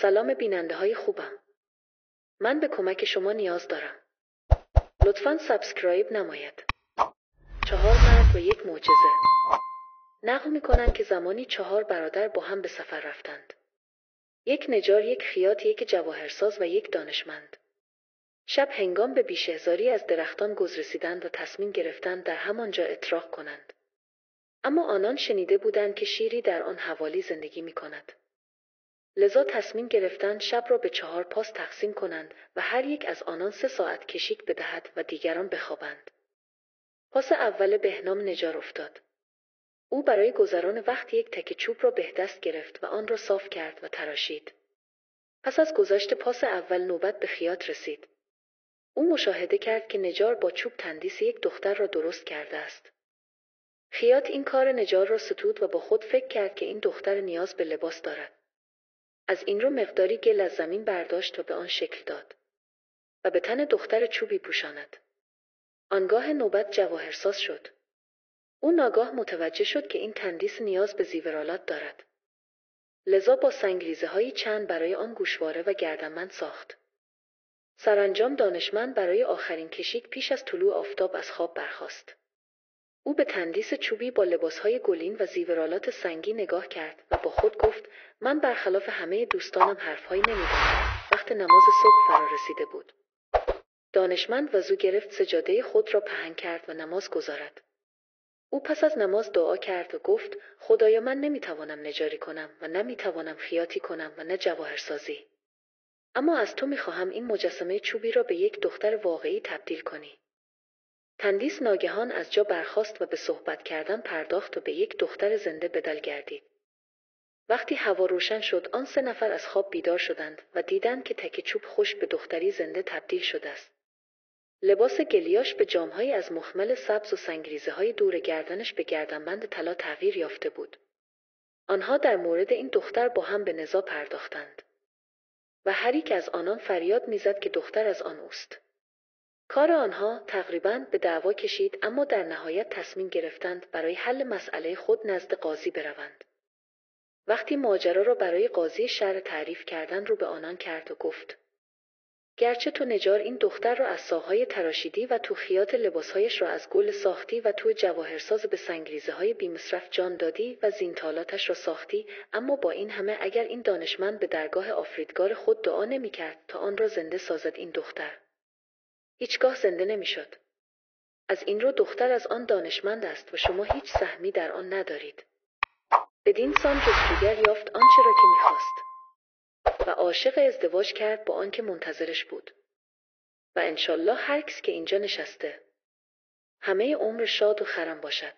سلام بیننده های خوبم. من به کمک شما نیاز دارم. لطفاً سابسکرایب نماید. 4 مرد و یک معجزه. نقل می‌کنند که زمانی 4 برادر با هم به سفر رفتند. یک نجار، یک خیاط، یک جواهرساز و یک دانشمند. شب هنگام به بیشهزاری از درختان گذر رسیدند و تصمیم گرفتند در همانجا اتراق کنند. اما آنان شنیده بودند که شیری در آن حوالی زندگی می‌کند. لذا تصمیم گرفتند شب را به 4 پاس تقسیم کنند و هر یک از آنان 3 ساعت کشیک بدهد و دیگران بخوابند. پاس اول بهنام نجار افتاد. او برای گذران وقت یک تکه چوب را به دست گرفت و آن را صاف کرد و تراشید. پس از گذشت پاس اول نوبت به خیاط رسید. او مشاهده کرد که نجار با چوب تندیس یک دختر را درست کرده است. خیاط این کار نجار را ستود و با خود فکر کرد که این دختر نیاز به لباس دارد. از این رو مقداری گل از زمین برداشت و به آن شکل داد و به تن دختر چوبی پوشاند. آنگاه نوبت جواهرساز شد. او ناگاه متوجه شد که این تندیس نیاز به زیورآلات دارد. لذا با سنگریزه‌های چند برای آن گوشواره و گردنبند ساخت. سرانجام دانشمند برای آخرین کشیک پیش از طلوع آفتاب از خواب برخاست. او به تندیس چوبی با لباسهای گلین و زیورآلات سنگی نگاه کرد و با خود گفت: من برخلاف همه دوستانم حرفهایی نمی‌زنم. وقت نماز صبح فرا رسیده بود. دانشمند وضو گرفت، سجاده خود را پهن کرد و نماز گزارد. او پس از نماز دعا کرد و گفت: خدایا، من نمیتوانم نجاری کنم و نمیتوانم خیاطی کنم و نه جواهرسازی. اما از تو میخواهم این مجسمه چوبی را به یک دختر واقعی تبدیل کنی. تندیس ناگهان از جا برخاست و به صحبت کردن پرداخت و به یک دختر زنده بدل گردید. وقتی هوا روشن شد، آن 3 نفر از خواب بیدار شدند و دیدند که تکه چوب خوش به دختری زنده تبدیل شده است. لباس گلیاش به جامهایی از مخمل سبز و سنگریزه‌های دور گردنش به گردنبند طلا تغییر یافته بود. آنها در مورد این دختر با هم به نزاع پرداختند و هر یک از آنان فریاد می‌زد که دختر از آن اوست. کار آنها تقریباً به دعوا کشید، اما در نهایت تصمیم گرفتند برای حل مسئله خود نزد قاضی بروند. وقتی ماجرا را برای قاضی شهر تعریف کردند، رو به آنان کرد و گفت: گرچه تو نجار این دختر را از ساق‌های تراشیدی و تو خیاط لباسهایش را از گل ساختی و تو جواهرساز به سنگریزه‌های بی‌مصرف جان دادی و زینتالاتش را ساختی، اما با این همه اگر این دانشمند به درگاه آفریدگار خود دعا نمی‌کرد تا آن را زنده سازد، این دختر هیچگاه زنده نمی‌شد. از این رو دختر از آن دانشمند است و شما هیچ سهمی در آن ندارید. بدین سان جستجوگر یافت آنچه را که می‌خواست و عاشق ازدواج کرد با آنکه منتظرش بود. و انشالله هر کس که اینجا نشسته همه عمر شاد و خرم باشد.